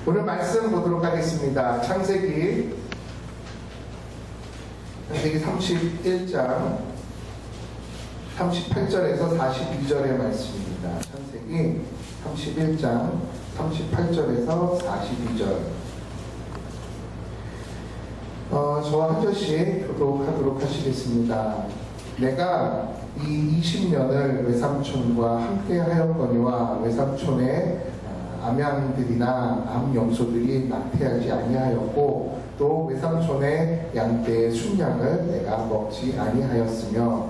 오늘 말씀 보도록 하겠습니다. 창세기 31장 38절에서 42절의 말씀입니다. 창세기 31장 38절에서 42절. 저와 한 절씩 교독하도록 하시겠습니다. 내가 이 20년을 외삼촌과 함께 하였거니와 외삼촌의 암양들이나 암염소들이 낙태하지 아니하였고 또 외삼촌의 양떼의 순양을 내가 먹지 아니하였으며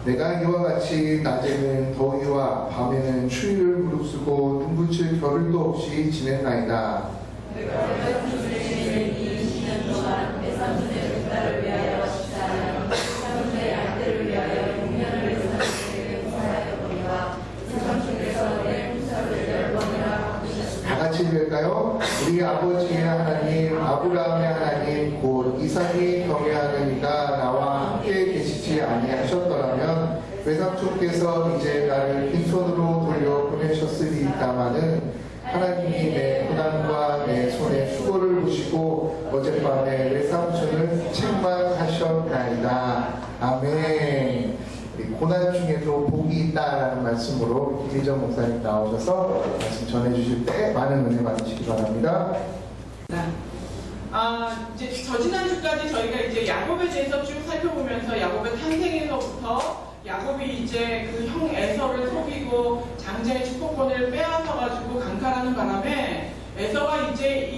내가 이와 같이 낮에는 더위와 밤에는 추위를 무릅쓰고 눈붙일 겨를도 없이 지냈나이다. 내가 외삼촌의 이 20년 동안 외삼촌의 딸을 위하여 식사하여 외삼촌의 양떼를 위하여 6년을 외삼촌에게 봉사하였거니와 외삼촌께서 내 봉사를 10번이나 바꾸셨으며. 다 같이 읽을까요? 우리 아버지의 하나님 아브라함의 하나님 곧 이삭이 경외하느니가 나와 함께 계시지 아니하셨더라면 외삼촌께서 이제 나를 빈손으로 돌려 보내셨으리다마는 하나님이 내 고난과 내 손의 수고를 보시고 어젯밤에 외삼촌을 책망하셨나이다. 아멘. 고난 중에도 복이 있다라는 말씀으로 김희정 목사님 나오셔서 말씀 전해주실 때 많은 은혜 받으시기 바랍니다. 이제 지난주까지 저희가 이제 야곱에 대해서 쭉 살펴보면서 야곱의 탄생에서부터 야곱이 이제 그 형 에서를 속이고 장자의 축복권을 빼앗아가지고 강탈하는 바람에 에서가 이제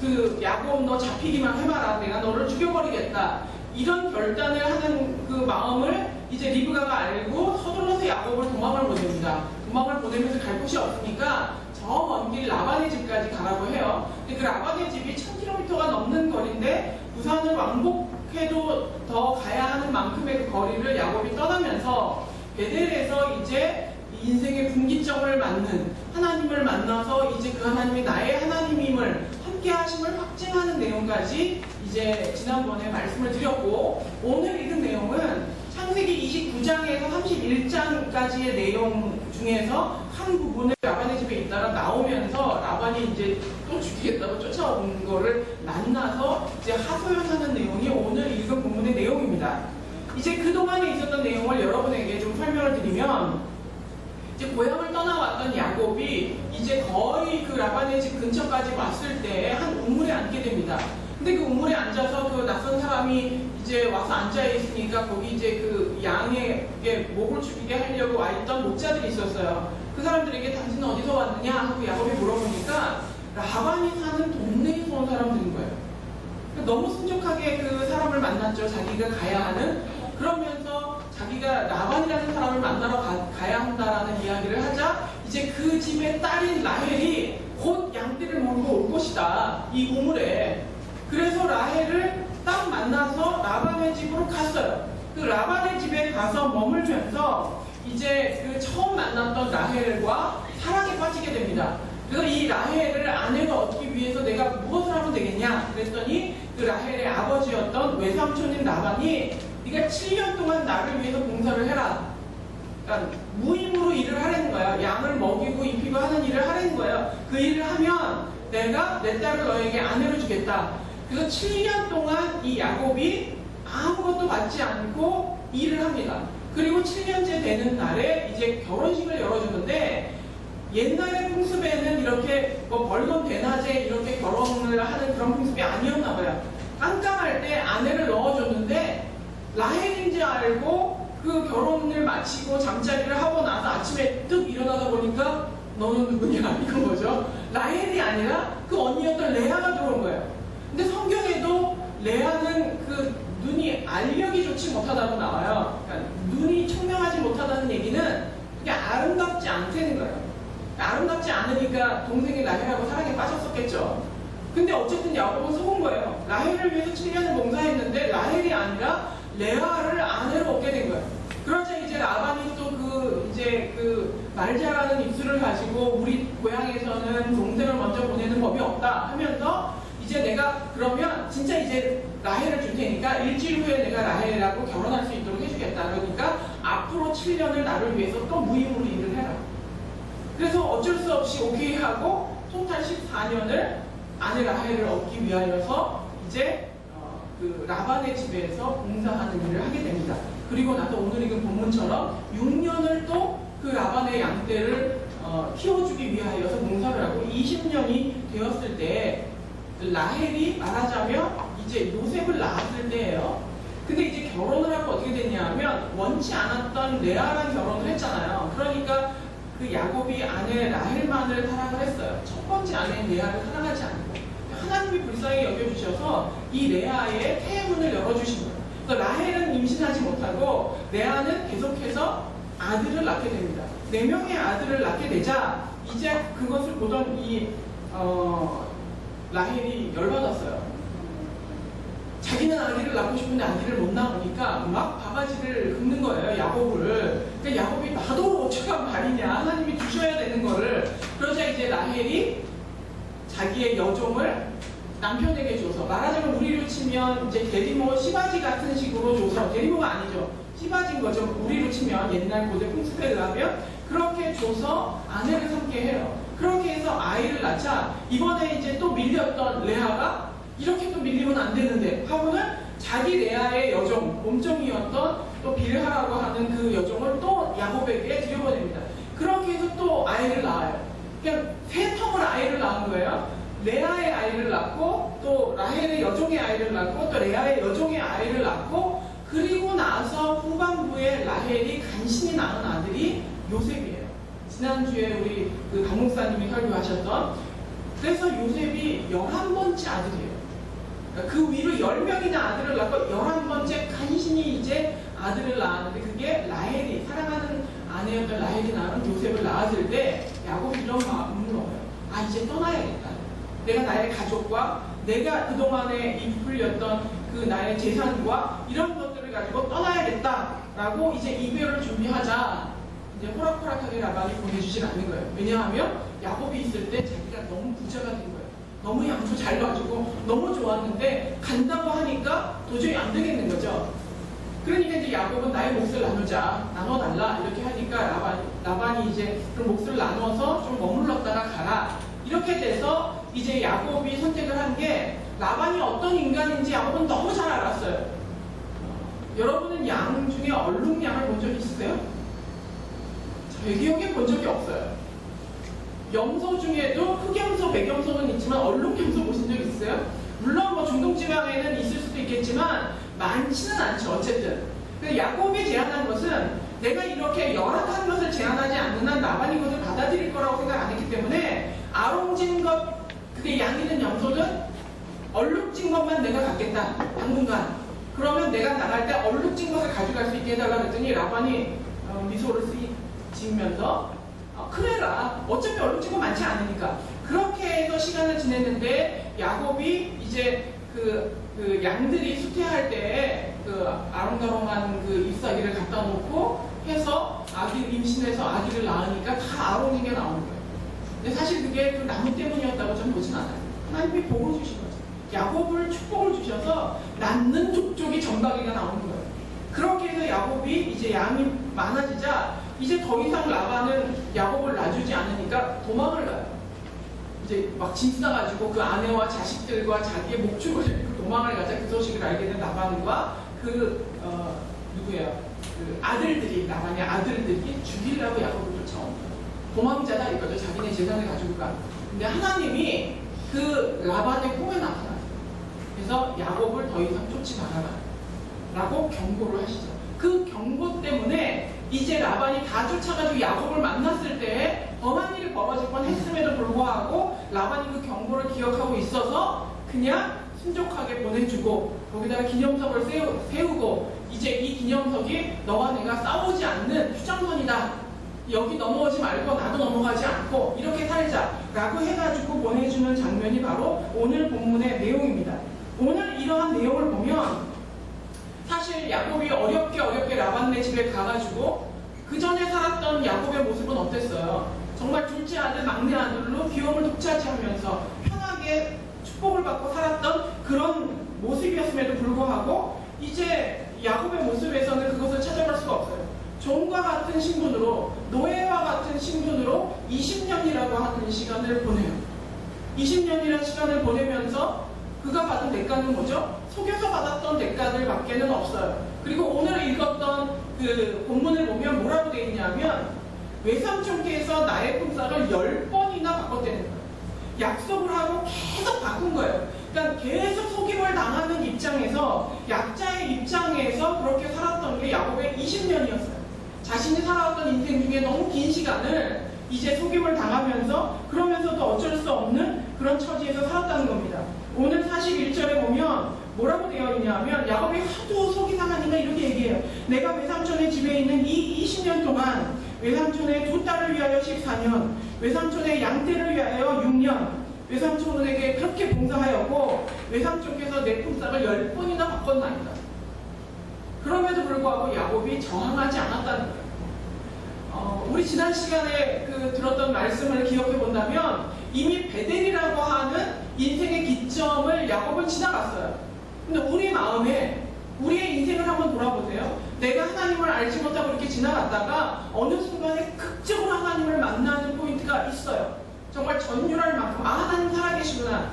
그 야곱 너 잡히기만 해봐라 내가 너를 죽여버리겠다 이런 결단을 하는 그 마음을 이제 리브가가 알고 서둘러서 야곱을 도망을 보냅니다. 도망을 보내면서 갈 곳이 없으니까 저 먼 길 라반의 집까지 가라고 해요. 근데 그 라반의 집이 1000km가 넘는 거리인데 부산을 왕복해도 더 가야 하는 만큼의 그 거리를 야곱이 떠나면서 베델에서 이제 인생의 분기점을 맞는 하나님을 만나서 이제 그 하나님이 나의 하나님임을 함께 하심을 확증하는 내용까지 이제 지난번에 말씀을 드렸고 오늘 읽은 내용은 창세기 29장에서 31장까지의 내용 중에서 한 부분을 라반의 집에 있다가 나오면서 라반이 이제 또 죽이겠다고 쫓아온 거를 만나서 이제 하소연하는 내용이 오늘 읽은 본문의 내용입니다. 이제 그동안에 있었던 내용을 여러분에게 좀 설명을 드리면 이제 고향을 떠나왔던 야곱이 이제 거의 그 라반의 집 근처까지 왔을 때 한 우물에 앉게 됩니다. 근데 그 우물에 앉아서 그 낯선 사람이 이제 와서 앉아 있으니까 거기 이제 그 양에게 목을 죽이게 하려고 와 있던 목자들이 있었어요. 그 사람들에게 당신은 어디서 왔느냐 하고 야곱이 물어보니까 라반이 사는 동네에서 온 사람들인 거예요. 너무 순적하게 그 사람을 만났죠. 자기가 가야 하는. 그러면서 자기가 라반이라는 사람을 만나러 가야 한다라는 이야기를 하자 이제 그 집의 딸인 라헬이 곧 양떼를 몰고 올 것이다. 이 우물에. 그래서 라헬을 딱 만나서 라반의 집으로 갔어요. 그 라반의 집에 가서 머물면서 이제 그 처음 만났던 라헬과 사랑에 빠지게 됩니다. 그래서 이 라헬을 아내가 얻기 위해서 내가 무엇을 하면 되겠냐 그랬더니 그 라헬의 아버지였던 외삼촌인 라반이 네가 7년 동안 나를 위해서 봉사를 해라. 그러니까 무임으로 일을 하라는 거야. 양을 먹이고 입히고 하는 일을 하라는 거예요. 그 일을 하면 내가 내 딸을 너에게 아내로 주겠다. 그래서 7년 동안 이 야곱이 아무것도 받지 않고 일을 합니다. 그리고 7년째 되는 날에 이제 결혼식을 열어주는데 옛날의 풍습에는 이렇게 뭐 벌건 대낮에 이렇게 결혼을 하는 그런 풍습이 아니었나 봐요. 깜깜할 때 아내를 넣어줬는데 라헬인지 알고 그 결혼을 마치고 잠자리를 하고 나서 아침에 뚝 일어나다 보니까 너는 누구냐 이건 거죠. 라헬이 아니라 그 언니였던 레아가 들어온 거예요. 근데 성경에도 레아는 그 눈이 알력이 좋지 못하다고 나와요. 그러니까 눈이 청명하지 못하다는 얘기는 그게 아름답지 않다는 거예요. 아름답지 않으니까 동생이 라헬하고 사랑에 빠졌었겠죠. 근데 어쨌든 야곱은 속은 거예요. 라헬을 위해서 7년을 봉사했는데 라헬이 아니라 레아를 아내로 얻게 된 거예요. 그러자 이제 라반이 또 그 이제 그 말 잘하는 입술을 가지고 우리 고향에서는 동생을 먼저 보내는 법이 없다 하면서 이제 내가 그러면 진짜 이제 라헬을 줄 테니까 일주일 후에 내가 라헬하고 결혼할 수 있도록 해주겠다. 그러니까 앞으로 7년을 나를 위해서 또 무임으로 일을 해라. 그래서 어쩔 수 없이 오케이 하고 토탈 14년을 아내 라헬을 얻기 위하여서 이제 그 라반의 집에서 봉사하는 일을 하게 됩니다. 그리고 나서 오늘 읽은 본문처럼 6년을 또 그 라반의 양떼를 키워주기 위하여서 봉사를 하고 20년이 되었을 때 라헬이 말하자면 이제 요셉을 낳았을 때예요. 근데 이제 결혼을 하고 어떻게 됐냐면 원치 않았던 레아랑 결혼을 했잖아요. 그러니까 그 야곱이 아내 라헬만을 사랑을 했어요. 첫 번째 아내 레아를 사랑하지 않고 하나님이 불쌍히 여겨주셔서 이 레아의 태문을 열어주신 거예요. 그러니까 라헬은 임신하지 못하고 레아는 계속해서 아들을 낳게 됩니다. 4명의 아들을 낳게 되자 이제 그것을 보던 이 라헬이 열받았어요. 자기는 아기를 낳고 싶은데 아기를 못 낳으니까 막 바가지를 긁는 거예요, 야곱을. 그러니까 야곱이 나도 어쩌란 말이냐, 하나님이 주셔야 되는 거를. 그러자 이제 라헬이 자기의 여종을 남편에게 줘서, 말하자면 우리로 치면 이제 대리모 시바지 같은 식으로 줘서, 대리모가 아니죠, 시바지인 거죠. 우리로 치면 옛날 고대 풍습에 의하면 그렇게 줘서 아내를 삼게 해요. 그렇게 해서 아이를 낳자 이번에 이제 또 밀렸던 레아가 이렇게 또 밀리면 안 되는데 하고는 자기 레아의 여종, 몸종이었던 또 빌하라고 하는 그 여종을 또 야곱에게 들여보냅니다. 그렇게 해서 또 아이를 낳아요. 그냥 세 통을 아이를 낳은 거예요. 레아의 아이를 낳고 또 라헬의 여종의 아이를 낳고 또 레아의 여종의 아이를 낳고, 그리고 나서 후반부에 라헬이 간신히 낳은 아들이 요셉이에요. 지난주에 우리 그 강목사님이 설교하셨던. 그래서 요셉이 11번째 아들이에요. 그 위로 10명이나 아들을 낳고 11번째 간신히 이제 아들을 낳았는데, 그게 라헬이, 사랑하는 아내였던 라헬이 낳은 요셉을 낳았을 때 야곱이 이런 마음을 먹어요. 아, 이제 떠나야겠다. 내가 나의 가족과 내가 그동안에 이끌렸던 그 나의 재산과 이런 것들을 가지고 떠나야겠다라고 이제 이별을 준비하자 이제 호락호락하게 라반이 보내주질 않는 거예요. 왜냐하면 야곱이 있을 때 자기가 너무 부자가 된 거예요. 너무 양도 잘 봐주고 너무 좋았는데 간다고 하니까 도저히 안 되겠는 거죠. 그러니까 이제 야곱은 나의 몫을 나누자, 나눠달라 이렇게 하니까 라반이 이제 그 몫을 나눠서 좀 머물렀다가 가라. 이렇게 돼서 이제 야곱이 선택을 한 게, 라반이 어떤 인간인지 야곱은 너무 잘 알았어요. 여러분은 양 중에 얼룩양을 본 적 있으세요? 제 기억에 본 적이 없어요. 염소 중에도 흑염소, 백염소는 있지만 얼룩염소 보신 적 있어요? 물론 뭐 중동지방에는 있을 수도 있겠지만 많지는 않죠. 어쨌든 야곱이 제안한 것은, 내가 이렇게 열악한 것을 제안하지 않는 한 라반이 그것을 받아들일 거라고 생각 안 했기 때문에 아롱진 것, 그게 양이든 염소든 얼룩진 것만 내가 갖겠다, 당분간. 그러면 내가 나갈 때 얼룩진 것을 가져갈 수 있게 해달라 그랬더니 라반이 미소를 지으면서 그래라, 어차피 얼룩진 거 많지 않으니까. 그렇게 해서 시간을 지냈는데, 야곱이 이제 그 양들이 수태할 때 그 아롱다롱한 그 잎사귀를 갖다 놓고 해서 임신해서 아기를 낳으니까 다 아롱이게 나오는 거예요. 근데 사실 그게 그 나무 때문이었다고 저는 보진 않아요. 하나님이 복을 주신 거죠. 야곱을 축복을 주셔서 낳는 족족이 전박이가 나오는 거예요. 그렇게 해서 야곱이 이제 양이 많아지자 이제 더 이상 라반은 야곱을 놔주지 않으니까 도망을 가요. 이제 막 짐 싸가지고 그 아내와 자식들과 자기의 목축을 데리고 도망을 가자 그 소식을 알게 된 라반과 누구예요? 그 아들들이, 라반의 아들들이 죽이려고 야곱을 쫓아옵니다. 도망자다 이거죠. 자기네 재산을 가지고 가. 근데 하나님이 그 라반의 꿈에 나타나요. 그래서 야곱을 더 이상 쫓지 말아라 라고 경고를 하시죠. 그 경고 때문에 이제 라반이 다 쫓아가지고 야곱을 만났을 때 범한 일이 벌어질 뻔 했음에도 불구하고 라반이 그 경고를 기억하고 있어서 그냥 순종하게 보내주고, 거기다가 기념석을 세우고, 이제 이 기념석이 너와 내가 싸우지 않는 휴전선이다, 여기 넘어오지 말고 나도 넘어가지 않고 이렇게 살자 라고 해가지고 보내주는 장면이 바로 오늘 본문의 내용입니다. 오늘 이러한 내용을 보면 사실 야곱이 어렵게 라반네 집에 가가지고 그 전에 살았던 야곱의 모습은 어땠어요? 정말 둘째 아들, 막내 아들로 비움을 독차지하면서 편하게 축복을 받고 살았던 그런 모습이었음에도 불구하고 이제 야곱의 모습에서는 그것을 찾아볼 수가 없어요. 종과 같은 신분으로, 노예와 같은 신분으로 20년이라고 하는 시간을 보내요. 20년이라는 시간을 보내면서 그가 받은 대가는 뭐죠? 속여서 받았던 대가들 밖에는 없어요. 그리고 오늘 읽었던 그 본문을 보면 뭐라고 되어 있냐면 외삼촌께서 나의 품삯을 10번이나 바꿨다는 거예요. 약속을 하고 계속 바꾼 거예요. 그러니까 계속 속임을 당하는 입장에서, 약자의 입장에서 그렇게 살았던 게 야곱의 20년이었어요. 자신이 살아왔던 인생 중에 너무 긴 시간을 이제 속임을 당하면서, 그러면서도 어쩔 수 없는 그런 처지에서 살았다는 겁니다. 오늘 41절에 보면 뭐라고 되어 있냐면 야곱이 하도 속이 상하니까 이렇게 얘기해요. 내가 외삼촌의 집에 있는 이 20년 동안 외삼촌의 두 딸을 위하여 14년, 외삼촌의 양떼를 위하여 6년, 외삼촌에게 그렇게 봉사하였고 외삼촌께서 내 품삯을 10번이나 바꿨나이다. 그럼에도 불구하고 야곱이 저항하지 않았다는 거예요. 우리 지난 시간에 들었던 말씀을 기억해 본다면 이미 베델이라고 하는 인생의 기점을 야곱은 지나갔어요. 근데 우리 마음에 우리의 인생을 한번 돌아보세요. 내가 하나님을 알지 못하고 이렇게 지나갔다가 어느 순간에 극적으로 하나님을 만나는 포인트가 있어요. 정말 전율할 만큼 하나님 살아계시구나.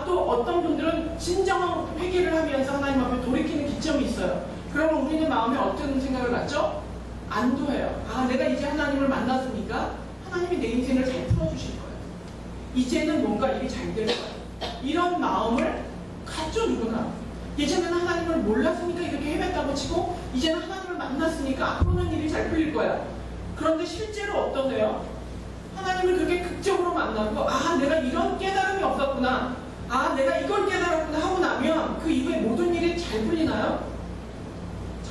또 어떤 분들은 진정한 회개를 하면서 하나님 앞에 돌이키는 기점이 있어요. 그러면 우리는 마음에 어떤 생각을 갖죠? 안도해요. 내가 이제 하나님을 만났으니까 하나님이 내 인생을 잘 풀어주실 거예요. 이제는 뭔가 일이 잘 될 거예요. 이런 마음을 갖죠, 누구나. 예전에는 하나님을 몰랐으니까 이렇게 헤맸다고 치고 이제는 하나님을 만났으니까 앞으로는 일이 잘 풀릴 거야. 그런데 실제로 어떠세요? 하나님을 그렇게 극적으로 만나고 내가 이런 깨달음이 없었구나, 내가 이걸 깨달았구나 하고 나면 그 이후에 모든 일이 잘 풀리나요?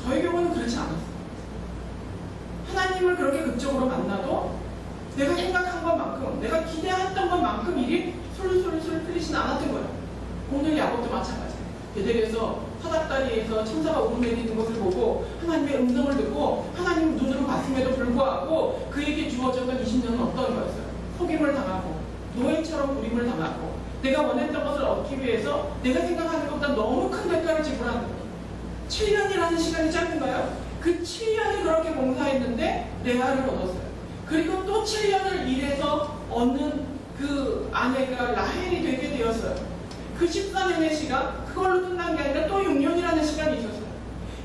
저의 경우는 그렇지 않았어요. 하나님을 그렇게 극적으로 만나도 내가 생각한 것만큼, 내가 기대했던 것만큼 일이 술술술 풀리진 않았던 거예요. 오늘 야곱도 마찬가지예요. 베델에서 사닥다리에서 천사가 오르내리는 것을 보고 하나님의 음성을 듣고 하나님 눈으로 봤음에도 불구하고 그에게 주어졌던 20년은 어떤 거였어요? 속임을 당하고 노예처럼 부림을 당하고 내가 원했던 것을 얻기 위해서 내가 생각하는 것보다 너무 큰 대가를 지불하는 거예요. 7년이라는 시간이 짧은가요? 그 7년을 그렇게 봉사했는데 레아를 얻었어요. 그리고 또 7년을 일해서 얻는 그 아내가 라헬이 되게 되었어요. 그 14년의 시간, 그걸로 끝난 게 아니라 또 6년이라는 시간이 있었어요.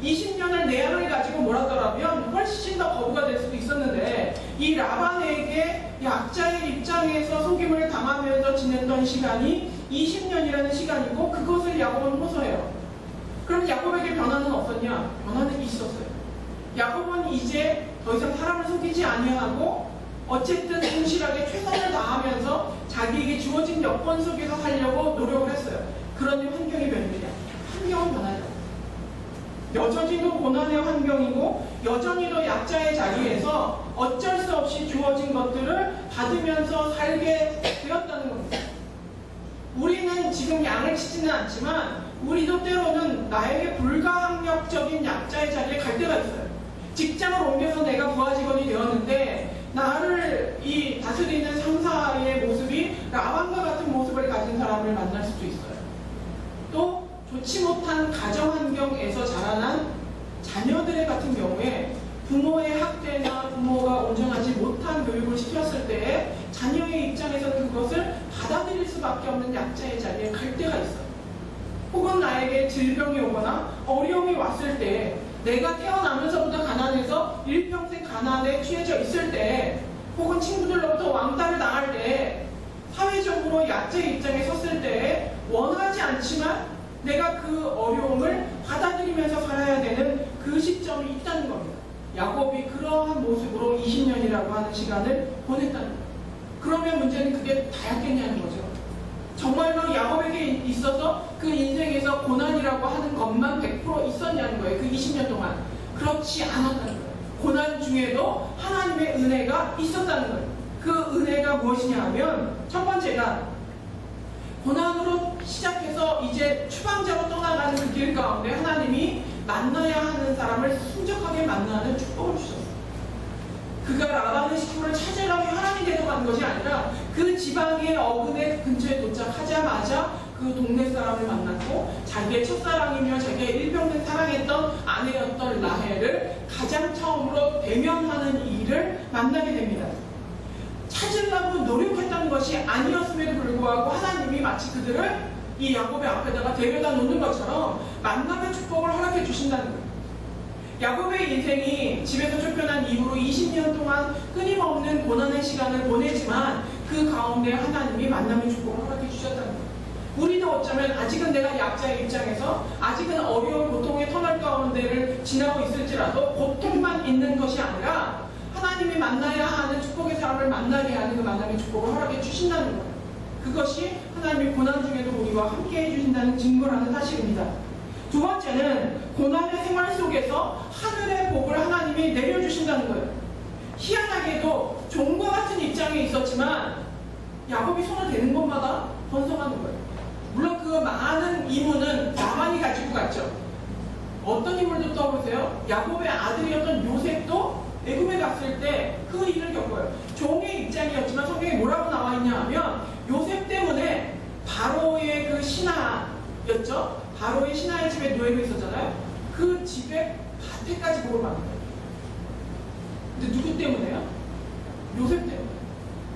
20년을 레아를 가지고 몰았더라면 훨씬 더 거부가 될 수도 있었는데 이 라반에게 약자의 입장에서 속임을 당하면서 지냈던 시간이 20년이라는 시간이고 그것을 야곱은 호소해요. 그럼 야곱에게 변화는 없었냐? 변화는 있었어요. 야곱은 이제 더 이상 사람을 속이지 아니하고 어쨌든 성실하게 최선을 다하면서 자기에게 주어진 여건 속에서 살려고 노력을 했어요. 그러니 환경이 변했냐? 환경은 변하지 않아요. 여전히도 고난의 환경이고 여전히도 약자의 자리에서 어쩔 수 없이 주어진 것들을 받으면서 살게 되었다는 겁니다. 우리는 지금 양을 치지는 않지만 우리도 때로는 나에게 불가항력적인 약자의 자리에 갈 때가 있어요. 직장을 옮겨서 내가 부하 직원이 되었는데 나를 이 다스리는 상사의 모습이 라반과 같은 모습을 가진 사람을 만날 수도 있어요. 또 좋지 못한 가정 환경에서 자라난 자녀들의 같은 경우에 부모의 학대나 부모가 온전하지 못한 교육을 시켰을 때 자녀의 입장에서는 그것을 받아들일 수밖에 없는 약자의 자리에 갈 때가 있어요. 혹은 나에게 질병이 오거나 어려움이 왔을 때 내가 태어나면서부터 가난해서 일평생 가난에 취해져 있을 때 혹은 친구들로부터 왕따를 당할 때 사회적으로 약자의 입장에 섰을 때 원하지 않지만 내가 그 어려움을 받아들이면서 살아야 되는 그 시점이 있다는 겁니다. 야곱이 그러한 모습으로 20년이라고 하는 시간을 보냈다는 거예요. 그러면 문제는 그게 다였겠냐는 거죠. 정말로 야곱에게 있어서 그 인생에서 고난이라고 하는 것만 100% 있었냐는 거예요. 그 20년 동안. 그렇지 않았다는 거예요. 고난 중에도 하나님의 은혜가 있었다는 거예요. 그 은혜가 무엇이냐 하면 첫 번째가 고난으로 시작해서 이제 추방자로 떠나가는 그 길 가운데 하나님이 만나야 하는 사람을 순적하게 만나는 축복을 주셨어요. 그가 라반의 식구를 찾으라고 혈안이 데려간 것이 아니라 그 지방의 어근의 근처에 도착하자마자 그 동네 사람을 만났고 자기의 첫사랑이며 자기의 일평생 사랑했던 아내였던 라헬을 가장 처음으로 대면하는 일을 만나게 됩니다. 찾으려고 노력했던 것이 아니었음에도 불구하고 하나님이 마치 그들을 이 야곱의 앞에다가 데려다 놓는 것처럼 만남의 축복을 허락해 주신다는 거예요. 야곱의 인생이 집에서 쫓겨난 이후로 20년 동안 끊임없는 고난의 시간을 보내지만 그 가운데 하나님이 만남의 축복을 허락해 주셨다는 거예요. 우리도 어쩌면 아직은 내가 약자의 입장에서 아직은 어려운 고통의 터널 가운데를 지나고 있을지라도 고통만 있는 것이 아니라 하나님이 만나야 하는 축복의 사람을 만나게 하는 그 만남의 축복을 허락해 주신다는 거예요. 그것이 하나님이 고난 중에도 우리와 함께 해주신다는 증거라는 사실입니다. 두 번째는 고난의 생활 속에서 하늘의 복을 하나님이 내려주신다는 거예요. 희한하게도 종과 같은 입장에 있었지만 야곱이 손을 대는 곳마다 번성하는 거예요. 물론 그 많은 이물은 라반이 가지고 갔죠. 어떤 인물도 떠오르세요? 야곱의 아들이었던 요셉도 애굽에 갔을 때 그 일을 겪어요. 종의 입장이었지만 성경에 뭐라고 나와 있냐 하면 요셉 때문에 바로의 그 신하였죠. 바로의 신하의 집에 노예로 있었잖아요. 그 집에 밭에까지 복을 받는 거예요. 근데 누구 때문에요? 요셉 때문에.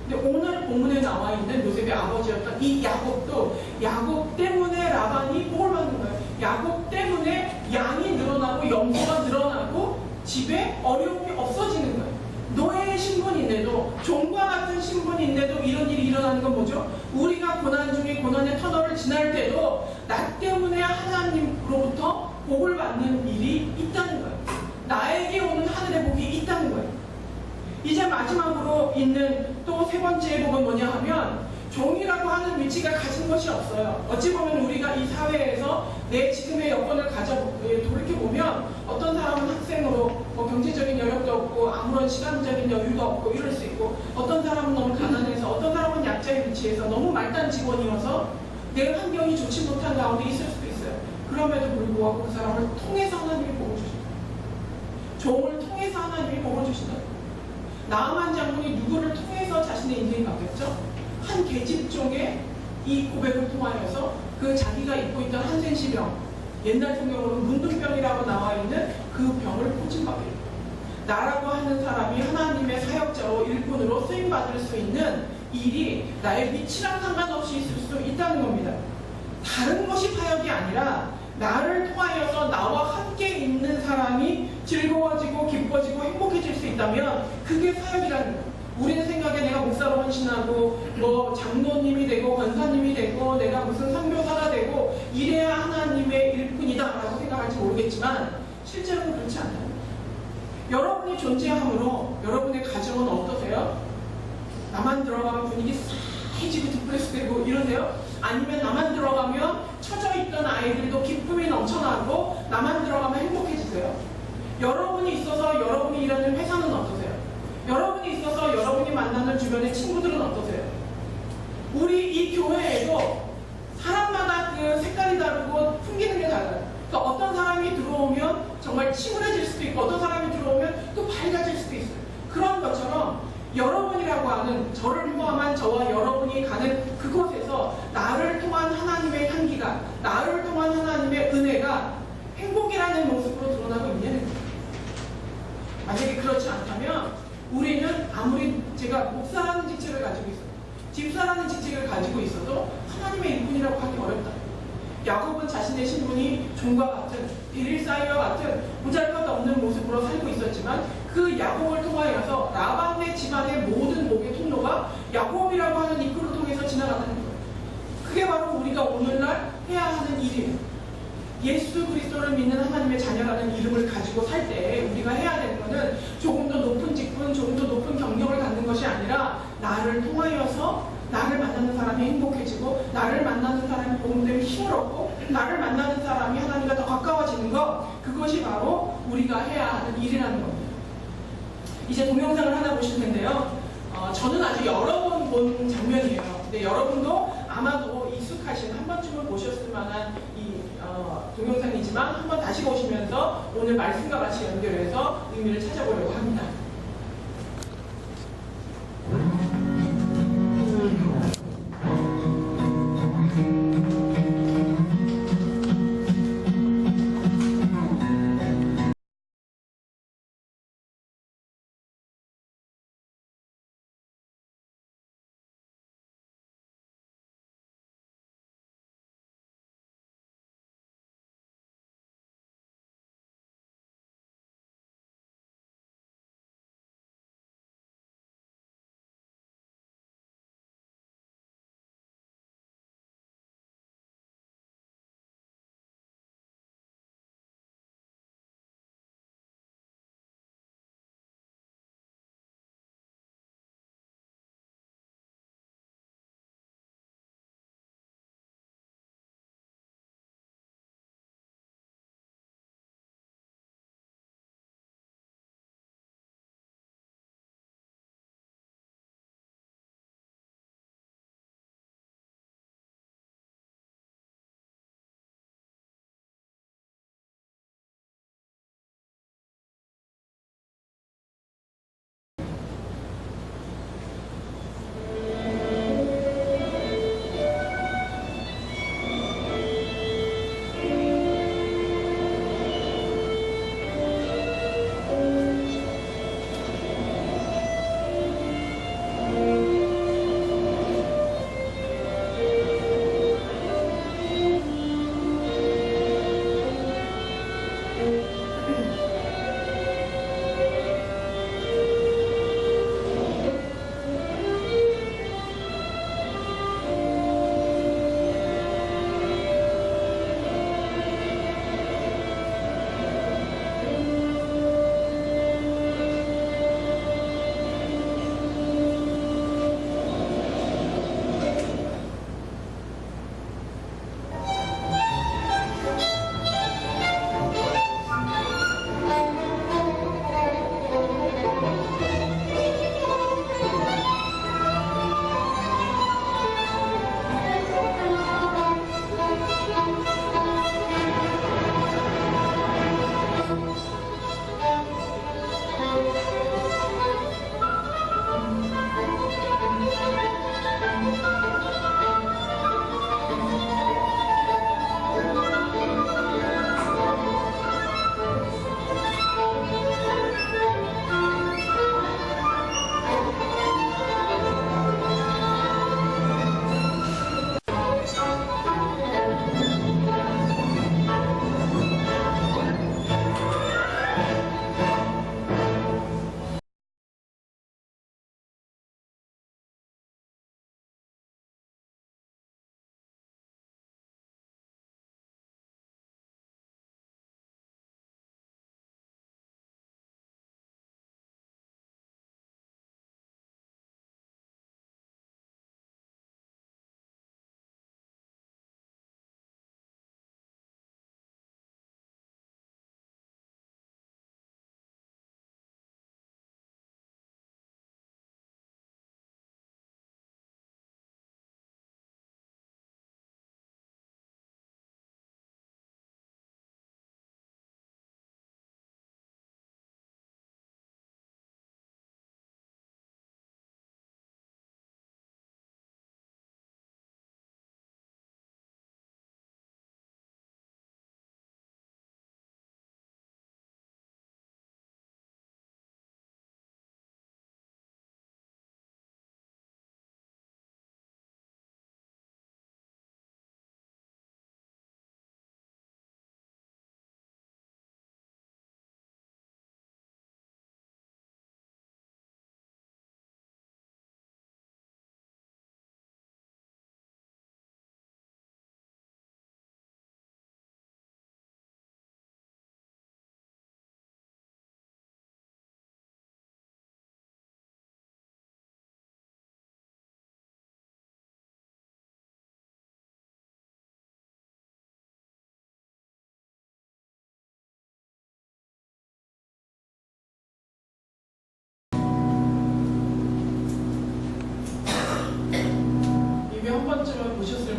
근데 오늘 본문에 나와 있는 요셉의 아버지였던 이 야곱도 야곱 때문에 라반이 복을 받는 거예요. 야곱 때문에 양이 늘어나고 염소가 늘어나고 집에 어려움이 없어지는 거예요. 노예의 신분인데도 종과 같은 신분인데도 이런 일이 일어나는 건 뭐죠? 우리가 고난 중에 고난의 터널을 지날 때도 나 때문에 하나님으로부터 복을 받는 일이 있다는 거예요. 나에게 오는 하늘의 복이 있다는 거예요. 이제 마지막으로 있는 또 세 번째 복은 뭐냐 하면 종이라고 하는 위치가 가진 것이 없어요. 어찌 보면 우리가 이 사회에서 내 지금의 여건을 돌이켜보면 어떤 사람은 학생으로 경제적인 여력도 없고 아무런 시간적인 여유도 없고 이럴 수 있고 어떤 사람은 너무 가난해서 어떤 사람은 약자의 위치에서 너무 말단 직원이어서 내 환경이 좋지 못한 가운데 있을 수도 있어요. 그럼에도 불구하고 그 사람을 통해서 하나님이 복을 주신다. 종을 통해서 하나님이 복을 주신다. 나아만 장군이 누구를 통해서 자신의 인생이 바뀌었죠? 한 계집종의 이 고백을 통하여서 그 자기가 입고 있던 한센시병, 옛날 성경으로는 문둥병이라고 나와 있는 그 병을 고침받게 됩니다. 나라고 하는 사람이 하나님의 사역자로 일꾼으로 쓰임받을 수 있는 일이 나의 위치랑 상관없이 있을 수 있다는 겁니다. 다른 것이 사역이 아니라 나를 통하여서 나와 함께 있는 사람이 즐거워지고 기뻐지고 행복해질 수 있다면 그게 사역이라는 거예요. 우리는 생각에 내가 목사로 헌신하고 뭐 장로님이 되고 권사님이 되고 내가 무슨 선교사가 되고 이래야 하나님의 일꾼이다 라고 생각할지 모르겠지만 실제로는 그렇지 않아요. 여러분이 존재함으로 여러분의 가정은 어떠세요? 나만 들어가면 분위기 싸해지고 디프레스되고 이러세요? 아니면 나만 들어가면 처져있던 아이들도 기쁨이 넘쳐나고 나만 들어가면 행복해지세요? 여러분이 있어서 여러분이 일하는 회사는 어떠세요? 여러분이 있어서 여러분이 만나는 주변의 친구들은 어떠세요? 우리 이 교회에도 사람마다 그 색깔이 다르고 풍기는 게 달라요. 그러니까 어떤 사람이 들어오면 정말 침울해질 수도 있고 어떤 사람이 들어오면 또 밝아질 수도 있어요. 그런 것처럼 여러분이라고 하는 저를 포함한 저와 여러분이 가는 그곳에서 나를 통한 하나님의 향기가 나를 통한 하나님의 은혜가 행복이라는 모습으로 드러나고 있냐는 거예요. 만약에 그렇지 않다면 우리는 아무리 제가 목사라는 직책을 가지고 있어도 집사라는 직책을 가지고 있어도 하나님의 일꾼이라고 하기 어렵다. 야곱은 자신의 신분이 종과 같은 베릴사이와 같은 보잘것없는 모습으로 살고 있었지만 그 야곱을 통하여서 라반의 집안의 모든 목의 통로가 야곱이라고 하는 입구를 통해서 지나가는 거예요. 그게 바로 우리가 오늘날 해야 하는 일이에요. 예수 그리스도를 믿는 하나님의 자녀라는 이름을 가지고 살 때 우리가 해야 되는 것은 조금 더 높은 직분, 조금 더 높은 경력을 갖는 것이 아니라 나를 통하여서 나를 만나는 사람이 행복해지고 나를 만나는 사람이 복음 때문에 힘을 얻고 나를 만나는 사람이 하나님과 더 가까워지는 것, 그것이 바로 우리가 해야 하는 일이라는 겁니다. 이제 동영상을 하나 보실 텐데요. 저는 아주 여러 번 본 장면이에요. 근데 여러분도 아마도 익숙하신 한 번쯤은 보셨을 만한 이 동영상이지만 한번 다시 보시면서 오늘 말씀과 같이 연결해서 의미를 찾아보려고 합니다.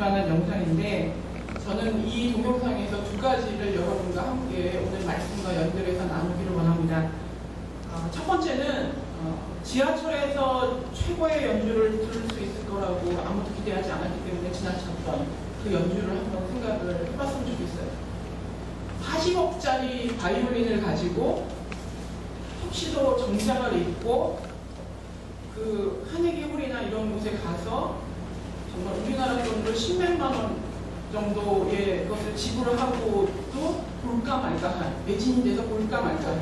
만난 영상인데 저는 이 동영상에서 두 가지를 여러분과 함께 오늘 말씀과 연결해서 나누기를 원합니다. 첫 번째는 지하철에서 최고의 연주를 들을 수 있을 거라고 아무도 기대하지 않았기 때문에 지나쳤던 그 연주를 한번 생각을 해봤으면 좋겠어요. 40억짜리 바이올린을 가지고 턱시도 정장을 입고 그 한예기 홀이나 이런 곳에 가서 정말 우리나라 돈으로 10몇만 원 정도의 것을 지불을 하고도 볼까 말까 한, 매진이 돼서 볼까 말까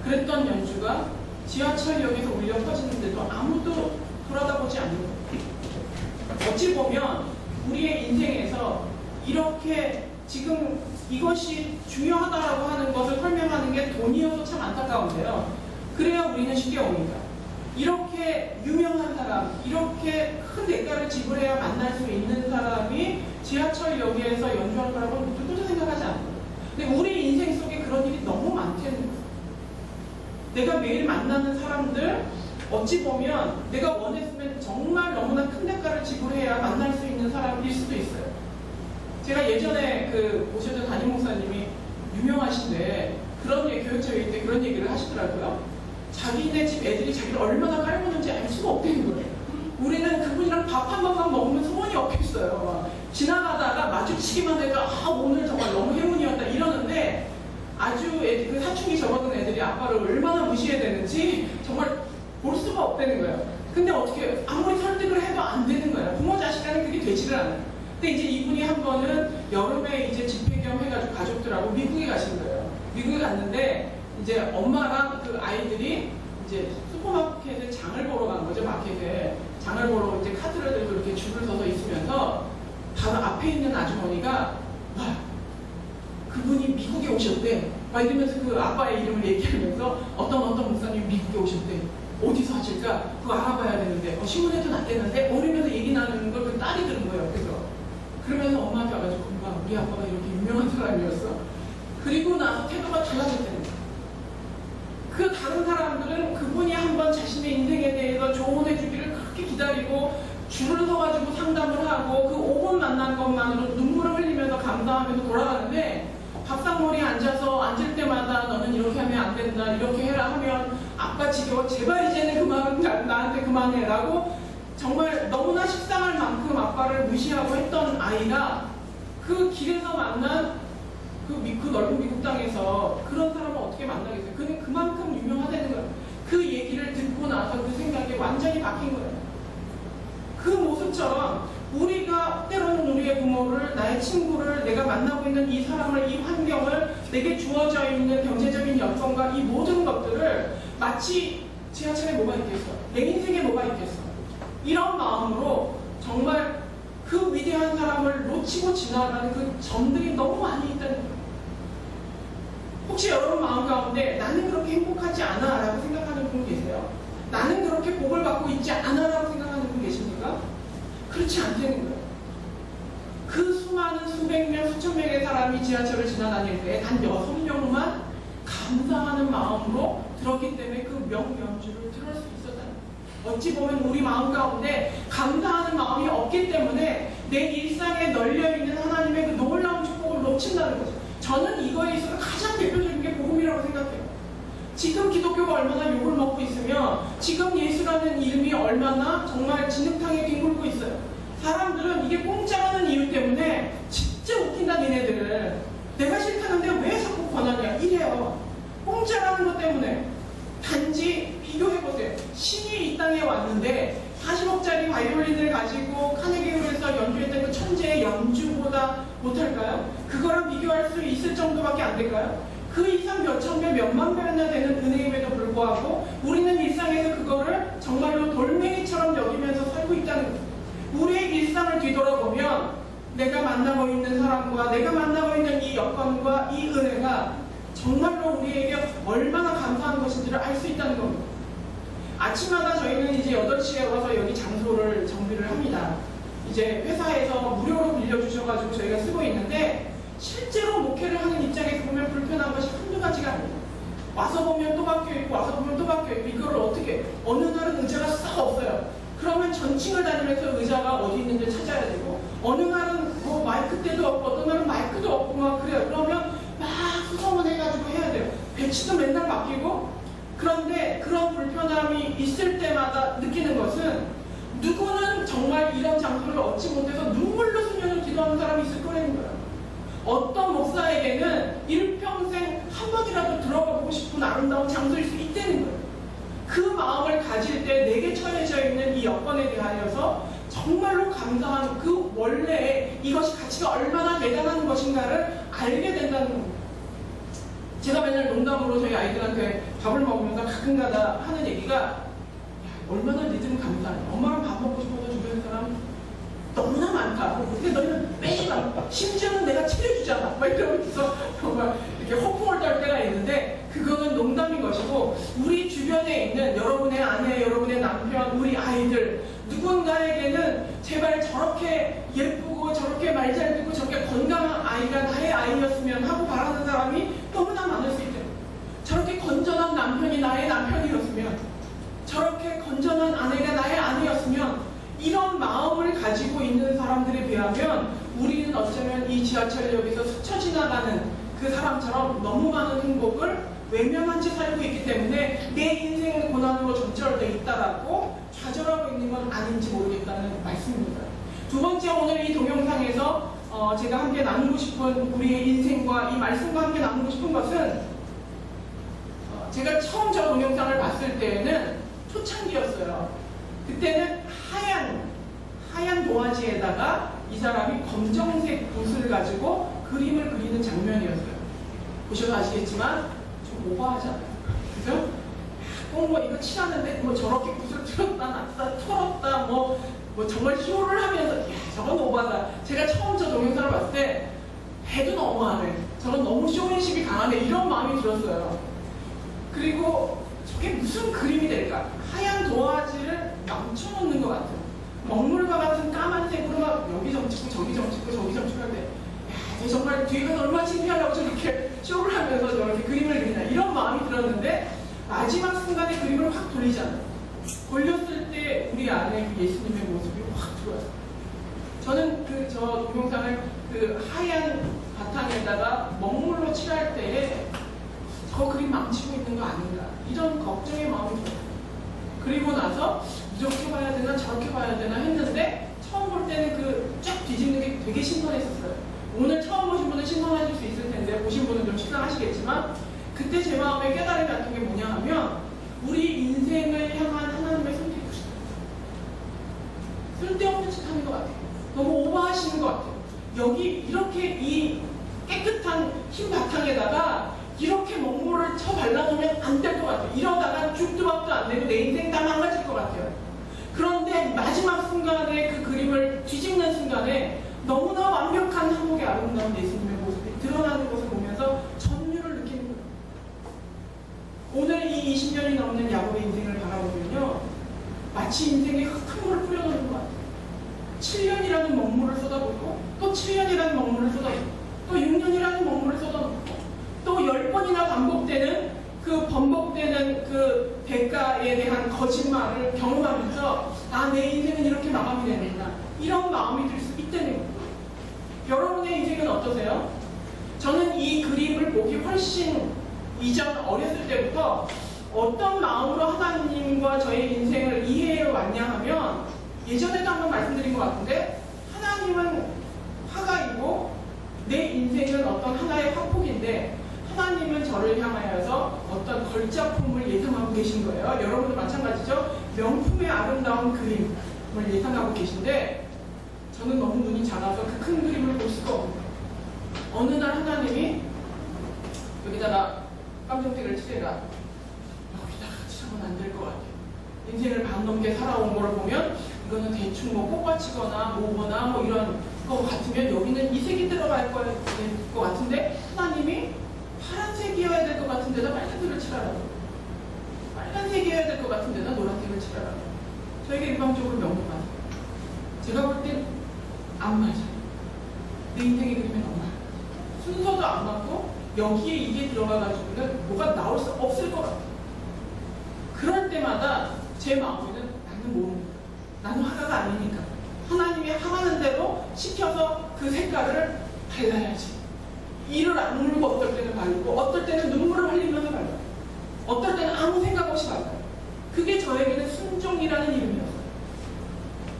그랬던 연주가 지하철역에서 울려 퍼지는데도 아무도 돌아다보지 않는 거예요. 어찌 보면 우리의 인생에서 이렇게 지금 이것이 중요하다라고 하는 것을 설명하는 게 돈이어서 참 안타까운데요. 그래야 우리는 쉽게 옵니다. 이렇게 유명한 사람, 이렇게 큰 대가를 지불해야 만날 수 있는 사람이 지하철역에서 연주할 거라고 누구도 생각하지 않아요. 근데 우리 인생 속에 그런 일이 너무 많다는 거예요. 내가 매일 만나는 사람들, 어찌 보면 내가 원했으면 정말 너무나 큰 대가를 지불해야 만날 수 있는 사람일 수도 있어요. 제가 예전에 오셨던 담임 목사님이 유명하신데 교육자회의 때 그런 얘기를 하시더라고요. 자기네 집 애들이 자기를 얼마나 깔보는지 알 수가 없다는 거예요. 우리는 그분이랑 밥 한 번만 먹으면 소원이 없겠어요. 지나가다가 마주치기만 해도 오늘 정말 너무 행운이었다 이러는데 아주 그 사춘기 접어든 애들이 아빠를 얼마나 무시해야 되는지 정말 볼 수가 없다는 거예요. 근데 어떻게 아무리 설득을 해도 안 되는 거예요. 부모 자식 간에 그게 되지를 않아요. 근데 이제 이분이 한 번은 여름에 이제 집회 겸 해가지고 가족들하고 미국에 가신 거예요. 미국에 갔는데 이제 엄마랑 그 아이들이 이제 슈퍼마켓에 장을 보러 간 거죠. 마켓에 장을 보러 이제 카드를 들고 이렇게 줄을 서서 있으면서 바로 앞에 있는 아주머니가 와 그분이 미국에 오셨대 막 이러면서 그 아빠의 이름을 얘기하면서 어떤 목사님이 미국에 오셨대 어디서 하실까 그거 알아봐야 되는데 신문에도 났겠는데 이러면서 얘기 나누는 걸 그 딸이 들은 거예요. 그러면서 엄마한테 와가지고 엄마 우리 아빠가 이렇게 유명한 사람이었어. 그리고 나서 태도가 달라졌다는 거예요. 그 다른 사람들은 그분이 한번 자신의 인생에 대해서 조언해 주기를 그렇게 기다리고 줄을 서가지고 상담을 하고 그 5분 만난 것만으로 눈물을 흘리면서 감사하면서 돌아가는데 밥상머리에 앉아서 앉을 때마다 너는 이렇게 하면 안 된다 이렇게 해라 하면 아빠 지겨워 제발 이제는 그만 나한테 그만해라고 정말 너무나 식상할 만큼 아빠를 무시하고 했던 아이가 그 길에서 만난 그 넓은 미국 땅에서 그런 사람을 어떻게 만나겠어요? 그는 그만큼 유명하다는 거예요. 그 얘기를 듣고 나서 그 생각이 완전히 바뀐 거예요. 그 모습처럼 우리가 때로는 우리의 부모를, 나의 친구를, 내가 만나고 있는 이 사람을, 이 환경을, 내게 주어져 있는 경제적인 여건과 이 모든 것들을 마치 지하철에 뭐가 있겠어? 내 인생에 뭐가 있겠어? 이런 마음으로 정말 그 위대한 사람을 놓치고 지나가는 그 점들이 너무 많이 있다는 거예요. 혹시 여러분 마음 가운데 나는 그렇게 행복하지 않아 라고 생각하는 분 계세요? 나는 그렇게 복을 받고 있지 않아 라고 생각하는 분 계십니까? 그렇지 않다는 거예요. 그 수많은 수백 명, 수천 명의 사람이 지하철을 지나다닐 때 단 6명만 감사하는 마음으로 들었기 때문에 그 명연주를 들을 수 있었다는 거예요. 어찌 보면 우리 마음 가운데 감사하는 마음이 없기 때문에 내 일상에 널려있는 하나님의 그 놀라운 축복을 놓친다는 거죠. 저는 이거에 있어서 가장 대표적인 게 복음이라고 생각해요. 지금 기독교가 얼마나 욕을 먹고 있으며 지금 예수라는 이름이 얼마나 정말 진흙탕에 뒹굴고 있어요. 사람들은 이게 공짜라는 이유 때문에 진짜 웃긴다 니네들을 내가 싫다는데 왜 자꾸 권하냐 이래요. 공짜라는 것 때문에 단지 비교해보세요. 신이 이 땅에 왔는데 40억짜리 바이올린을 가지고 카네기홀에서 연주했던 그 천재의 연주보다 못할까요? 그거랑 비교할 수 있을 정도밖에 안 될까요? 그 이상 몇천 배, 몇만 배나 되는 은혜임에도 불구하고 우리는 일상에서 그거를 정말로 돌멩이처럼 여기면서 살고 있다는 거예요. 우리의 일상을 뒤돌아보면 내가 만나고 있는 사람과 내가 만나고 있는 이 여건과 이 은혜가 정말로 우리에게 얼마나 감사한 것인지를 알 수 있다는 겁니다. 아침마다 저희는 이제 8시에 와서 여기 장소를 정비를 합니다. 이제 회사에서 무료로 빌려주셔가지고 저희가 쓰고 있는데 실제로 목회를 하는 입장에서 보면 불편한 것이 한두 가지가 아니에요. 와서 보면 또 바뀌어있고 와서 보면 또 바뀌어있고 이거를 어떻게 어느 날은 의자가 싹 없어요. 그러면 전층을 다니면서 의자가 어디 있는지 찾아야 되고 어느 날은 뭐 마이크 때도 없고 어떤 날은 마이크도 없고 막 그래요. 그러면 막 수소문해가지고 해야 돼요. 배치도 맨날 바뀌고. 그런데 그런 불편함이 있을 때마다 느끼는 것은 누구는 정말 이런 장소를 얻지 못해서 눈물로 수면을 기도하는 사람이 있을 거라는 거예요. 어떤 목사에게는 일평생 한 번이라도 들어가 보고 싶은 아름다운 장소일 수 있다는 거예요. 그 마음을 가질 때 내게 처해져 있는 이 여건에 대하여서 정말로 감사한 그 원래의 이것이 가치가 얼마나 대단한 것인가를 알게 된다는 겁니다. 제가 맨날 농담으로 저희 아이들한테 밥을 먹으면서 가끔가다 하는 얘기가 야, 얼마나 니들은 감사하냐. 엄마랑 밥 먹고 싶어서 주변 사람 너무나 많다. 근데 너희는 매일 심지어는 내가 차려주잖아. 막 이러면서 정말 이렇게 허풍을 떨 때가 있는데 그거는 농담인 것이고 우리 주변에 있는 여러분의 아내, 여러분의 남편, 우리 아이들 누군가에게는 제발 저렇게 예쁘고 저렇게 말 잘 듣고 저렇게 건강한 아이가 나의 아이였으면 하고 바라는 사람이 너무나 많을 수 있대요. 저렇게 건전한 남편이 나의 남편이었으면 저렇게 건전한 아내가 나의 아내였으면 이런 마음을 가지고 있는 사람들에 비하면 우리는 어쩌면 이 지하철역에서 스쳐 지나가는 그 사람처럼 너무 많은 행복을 외면한 채 살고 있기 때문에 내 인생은 고난으로 점철되어 있다라고 좌절하고 있는 건 아닌지 모르겠다는 말씀입니다. 두 번째, 오늘 이 동영상에서 제가 함께 나누고 싶은 우리의 인생과 이 말씀과 함께 나누고 싶은 것은 제가 처음 저 동영상을 봤을 때는 초창기였어요. 그때는 하얀 도화지에다가 이 사람이 검정색 붓을 가지고 그림을 그리는 장면이었어요. 보셔도 아시겠지만 좀 오버하잖아요. 그죠? 뭐 이거 칠하는데 뭐 저렇게 붓을 틀었다 놨다 털었다 뭐 정말 쇼를 하면서 야 저건 오버하다. 제가 처음 저 동영상을 봤을 때 해도 너무하네. 저건 너무 쇼맨십이 강하네. 이런 마음이 들었어요. 그리고 저게 무슨 그림이 될까? 하얀 도화지를 넘쳐놓는 것 같아요. 먹물과 같은 까만색으로 막 여기 점찍고 저기 점찍고 저기 점찍고 할 때 야, 정말 뒤에 가서 얼마나 창피하려고 저렇게 쇼를 하면서 저렇게 그림을 그리나 이런 마음이 들었는데 마지막 순간에 그림을 확 돌리잖아요. 돌렸을 때 우리 안에 그 예수님의 모습이 확 들어와요. 저는 저 동영상을 그 하얀 바탕에다가 먹물로 칠할 때에 저 그림 망치고 있는 거 아닌가 이런 걱정의 마음이 들어요. 그리고 나서 이렇게 봐야 되나 저렇게 봐야 되나 했는데 처음 볼 때는 그 쫙 뒤집는 게 되게 신선했었어요. 오늘 처음 보신 분은 신선하실 수 있을 텐데 보신 분은 좀 식상하시겠지만 그때 제 마음에 깨달음이 났던 게 뭐냐 하면 우리 인생을 향한 하나님의 선택이었어요. 쓸데없는 짓 하는 것 같아요. 너무 오버하시는 것 같아요. 여기 이렇게 이 깨끗한 흰 바탕에다가 이렇게 먹물을 쳐 발라놓으면 안 될 것 같아요. 이러다가 죽도 밥도 안 되고 내 인생 다 망가질 것 같아요. 그런데 마지막 순간에 그 그림을 뒤집는 순간에 너무나 완벽한 한복의 아름다운 예수님의 모습이 드러나는 것을 보면서 전율을 느끼는 거예요. 오늘 이 20년이 넘는 야곱의 인생을 바라보면요. 마치 인생에 흙탕물을 뿌려놓는 것 같아요. 7년이라는 먹물을 쏟아붓고 또 7년이라는 먹물을 쏟아붓고 또 6년이라는 먹물을 쏟아붓고 또 10번이나 번복되는 그 대가에 대한 거짓말을 경험하면서 내 인생은 이렇게 마감이 되는구나 이런 마음이 들 수 있다는 거예요. 여러분의 인생은 어떠세요? 저는 이 그림을 보기 훨씬 이전 어렸을 때부터 어떤 마음으로 하나님과 저의 인생을 이해해 왔냐 하면 예전에도 한번 말씀드린 것 같은데 하나님은 화가이고 내 인생은 어떤 하나의 화폭인데 하나님은 저를 향하여서 어떤 걸작품을 예상하고 계신 거예요. 여러분도 마찬가지죠. 명품의 아름다운 그림을 예상하고 계신데 저는 너무 눈이 작아서 그 큰 그림을 볼 수가 없어요. 어느 날 하나님이 여기다가 깜짝대를 칠해라. 여기다가 칠하면 안 될 것 같아요. 인생을 반 넘게 살아온 걸 보면 이거는 대충 뭐 꽃받치거나 뭐거나 뭐 이런 거 같으면 여기는 이 색이 들어갈 것 같은데 하나님이 파란색이어야 될 것 같은 데다 빨간색을 칠하라고. 빨간색이어야 될 것 같은 데다 노란색을 칠하라고. 저에게 일방적으로 명령하세요. 제가 볼 땐 안 맞아요. 내 인생의 그림에 너무 맞아요. 순서도 안 맞고 여기에 이게 들어가가지고는 뭐가 나올 수 없을 것 같아요. 그럴 때마다 제 마음에는 나는 모르는 거야. 나는 화가가 아니니까. 하나님이 하라는 대로 시켜서 그 색깔을 발라야지. 이를 악물고 어떨 때는 바르고 어떨 때는 눈물을 흘리면서 발라요. 어떨 때는 아무 생각 없이 발라요. 그게 저에게는 순종이라는 이름이었어요.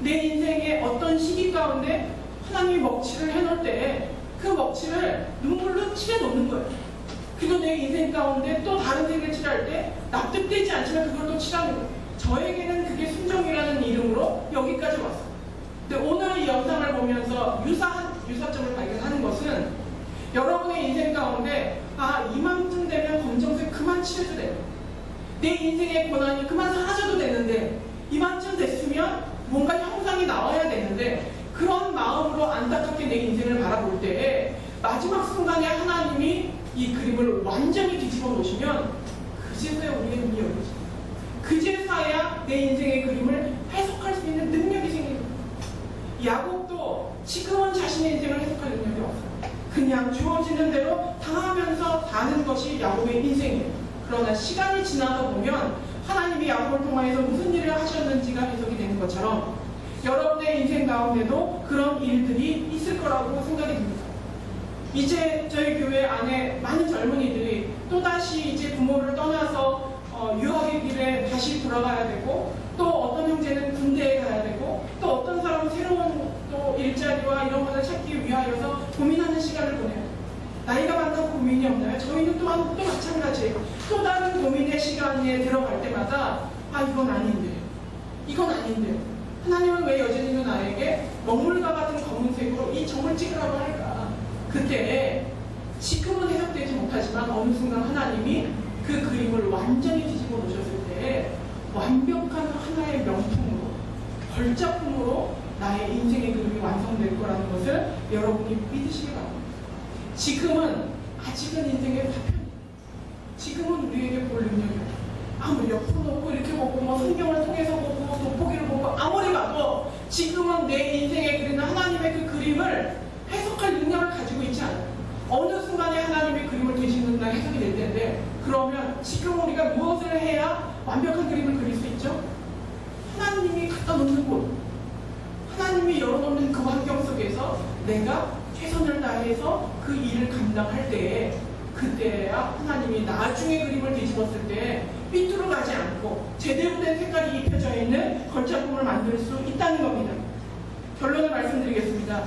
내 인생의 어떤 시기 가운데 하나님이 먹칠을 해놓을 때 그 먹칠을 눈물로 칠해놓는 거예요. 그리고 내 인생 가운데 또 다른 색을 칠할 때 납득되지 않지만 그걸 또 칠하는 거예요. 저에게는 그게 순종이라는 이름으로 여기까지 왔어요. 근데 오늘 이 영상을 보면서 유사점을 발견하는 것은 여러분의 인생 가운데 이맘쯤 되면 검정색 그만 칠해도 돼요. 내 인생의 고난이 그만 사라져도 되는데 이맘쯤 됐으면 뭔가 형상이 나와야 되는데 그런 마음으로 안타깝게 내 인생을 바라볼 때 마지막 순간에 하나님이 이 그림을 완전히 뒤집어 놓으시면 그제서야 우리의 눈이 열리죠. 그제서야 내 인생의 그림을 해석할 수 있는 능력이 생깁니다. 야곱도 지금은 자신의 인생을 해석할 능력이 없어요. 그냥 주어지는 대로 당하면서 사는 것이 야곱의 인생이에요. 그러나 시간이 지나다 보면 하나님이 야곱을 통하여서 무슨 일을 하셨는지가 해석이 되는 것처럼 여러분의 인생 가운데도 그런 일들이 있을 거라고 생각이 듭니다. 이제 저희 교회 안에 많은 젊은이들이 또다시 이제 부모를 떠나서 유학의 길에 다시 돌아가야 되고 또 어떤 형제는 군대에 가야 되고 또 어떤 사람은 새로운 또 일자리와 이런 것을 찾기 위하여서 고민하는 시간을 보내요. 나이가 많다고 고민이 없나요? 저희는 또 마찬가지예요. 또 다른 고민의 시간에 들어갈 때마다 이건 아닌데 이건 아닌데 하나님은 왜 여전히도 나에게 먹물과 같은 검은색으로 이 점을 찍으라고 할까? 그때 지금은 해석되지 못하지만 어느 순간 하나님이 그 그림을 완전히 뒤집어 놓으셨을 때 완벽한 하나의 명품으로 걸작품으로 나의 인생의 그림이 완성될 거라는 것을 여러분이 믿으시기 바랍니다. 지금은 아직은 인생의 파편이에요. 지금은 우리에게 볼 능력이 아무리 옆으로 놓고 이렇게 보고 성경을 통해서 보고 돋보기를 보고 아무리 봐도 지금은 내 인생에 그리는 하나님의 그 그림을 해석할 능력을 가지고 있지 않아요. 어느 순간에 하나님의 그림을 뒤집는 날 해석이 될 텐데 그러면 지금 우리가 무엇을 해야 완벽한 그림을 그릴 수 있죠? 하나님이 갖다 놓는 곳, 하나님이 열어놓는 그 환경 속에서 내가 최선을 다해서 그 일을 감당할 때에 그때야 하나님이 나중에 그림을 뒤집었을 때 삐뚤어 가지 않고 제대로 된 색깔이 입혀져 있는 걸작품을 만들 수 있다는 겁니다. 결론을 말씀드리겠습니다.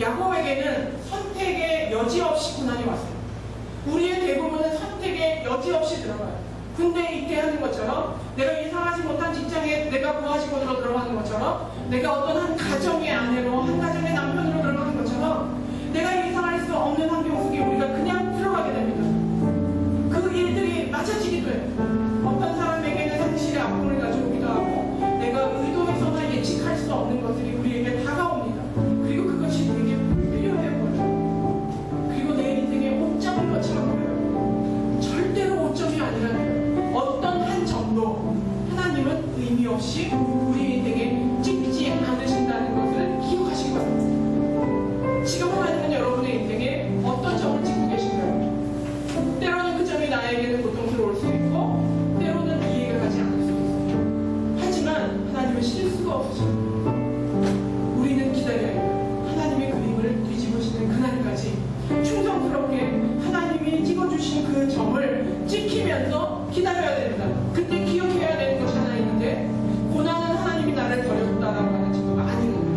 야곱에게는 선택의 여지 없이 고난이 왔어요. 우리의 대부분은 선택의 여지 없이 들어가요. 군대에 입대하는 것처럼 내가 예상하지 못한 직장에 내가 부하직원으로 들어가는 것처럼 내가 어떤 한 가정의 아내로 한 가정의 남편으로 들어가는 것처럼 내가 예상할 수 없는 환경 속에 우리가 그냥 들어가게 됩니다. 그 일들이 맞아지기도 해요. 어떤 사람에게는 상실의 아픔을 가져오기도 하고 내가 의도해서는 예측할 수 없는 것들이 우리에게 다가옵니다. 그리고 그것이 우리에게 필요해 보여요. 그리고 내 인생의 오점인 것처럼 보여요. 절대로 오점이 아니라는 어떤 한 점도 하나님은 의미 없이 우리 인생에 찍지 않으신다는 것을 기억하시기 바랍니다. 지금 하나님은 여러분의 인생에 어떤 점을 찍고 계신가요? 때로는 그 점이 나에게는 고통스러울 수 있고 때로는 이해가 가지 않을 수 있어요. 하지만 하나님은 실수가 없으십니다. 우리는 기다려야 해요. 하나님의 그림을 뒤집으시는 그날까지 충성스럽게 하나님이 찍어주신 그 점을 지키면서 기다려야 됩니다. 그때 기억해야 되는 것이 하나 있는데 고난은 하나님이 나를 버렸다라고 하는 증거가 아닌 겁니다.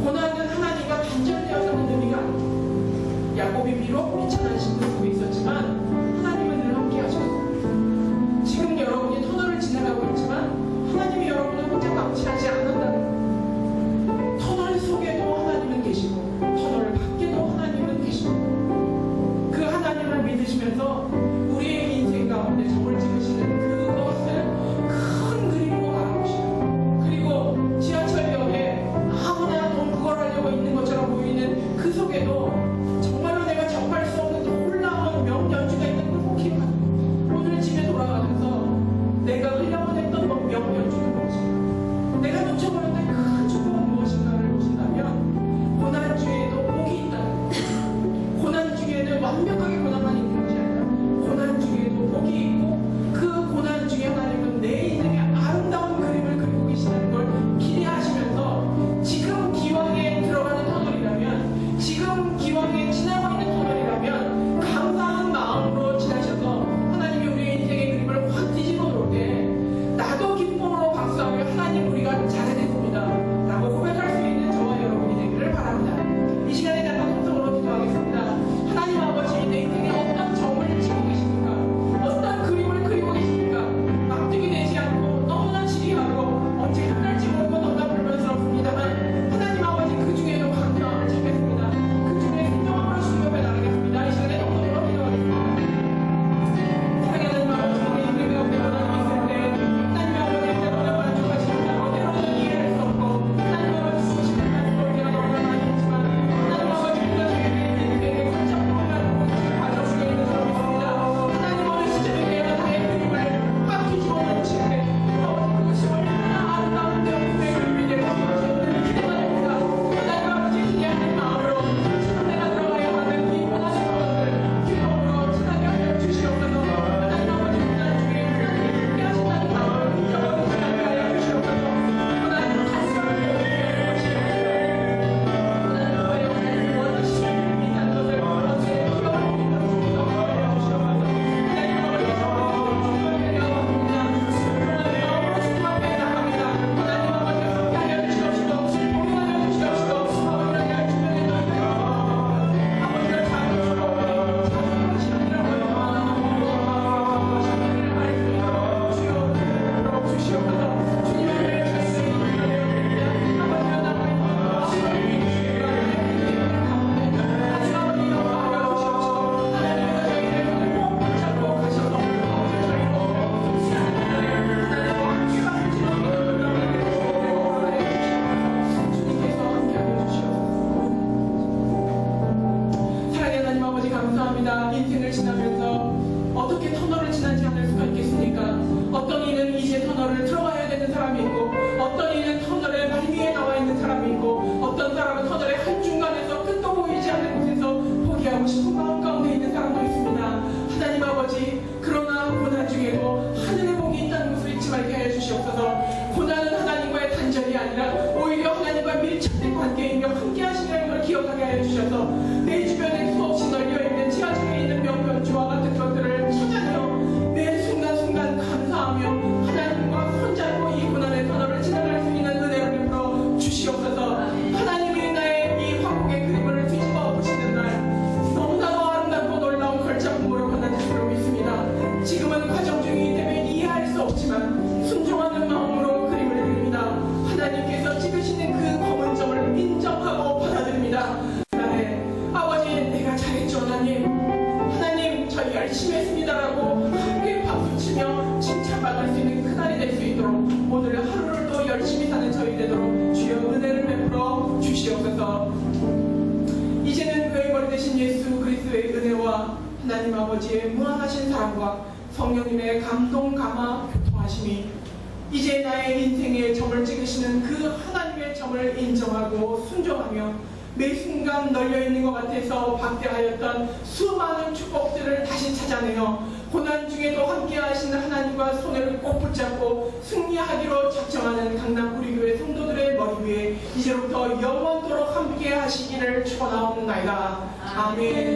고난은 하나님과 단절되어서는 의미가 아닙니다. 야곱이 비록 비천한 신분 속에 있었지만 하나님은 늘 함께 하셨습니다. 지금 여러분이 터널을 지나가고 있지만 하나님이 여러분을 혼자 감시하지 않는다는 거예요. 터널 속에도 하나님은 계시고 터널 밖에도 하나님은 계시고 그 하나님을 믿으시면서 우리의 인생 가운데 점을 찍으시는 그것을 큰 그림으로 바라보시고 그리고 지하철역에 아무나 돈 구걸하려고 있는 것처럼 보이는 그 속에도 정말로 내가 접할 수 없는 놀라운 명연주가 있는 걸 꼭 기억하고 오늘 집에 돌아가면서 내가 흘려보냈던 명연주는 무엇인가 내가 놓쳐버렸던 큰 축복은 무엇인가를 보신다면 고난주에도 복이 있다는 거예요. 고난주에는 완벽하게 고난만 있는 것이 아니라 시간을 지나면서 어떻게 터널을 지나지 않을 수가 있겠습니까? 어떤 이는 이제 터널을 들어가야 되는 사람이 있고, 어떤 이는 터널의 말미에 나와 있는 사람이 있고, 어떤 사람은 터널의 한중간에서 끝도 보이지 않는 곳에서 포기하고 싶은 마음 가운데 있는 사람도 있습니다. 하나님 아버지, 그러나 고난 중에도 하늘의 복이 있다는 것을 잊지 말게 하여 주시옵소서. 고난은 하나님과의 단절이 아니라 오히려 하나님과 밀착된 관계이며 함께 하시는 걸 기억하게 하여 주셔서 내 주변에 수없이 널려있는 지하철에 있는 명변주와 같은 것들을 찾아내어 매 순간순간 감사하며 하나님과 손잡고 이 고난의 터널을 지나갈 수 있는 은혜를 베풀어 주시옵소서. 하나님이 나의 이 화목의 그림을 뒤집어 엎으시는 날 너무나도 아름답고 놀라운 걸작품으로 변화될 줄로 믿습니다. 지금은 과정 중이기 때문에 이해할 수 없지만 순종하는 마음으로 그림을 그립니다. 하나님께서 찍으시는 그 검은 점을 인정하고 받아들입니다. 아버지, 내가 잘했죠 하나님. 하나님, 저희 열심히 했습니다라고 함께 박수치며 칭찬받을 수 있는 그날이 될 수 있도록 오늘 하루를 또 열심히 사는 저희 되도록 주여 은혜를 베풀어 주시옵소서. 이제는 그의 머리 되신 예수 그리스도의 은혜와 하나님 아버지의 무한하신 사랑과 성령님의 감동 감화 교통하심이 이제 나의 인생의 점을 찍으시는 그 하나님의 점을 인정하고 순종하며 매 순간 널려있는 것 같아서 박대하였던 수많은 축복들을 다시 찾아내어 고난 중에도 함께 하시는 하나님과 손을 꼭 붙잡고 승리하기로 작정하는 강남 우리교회 성도들의 머리 위에 이제부터 영원토록 함께 하시기를 축원하옵나이다. 아멘.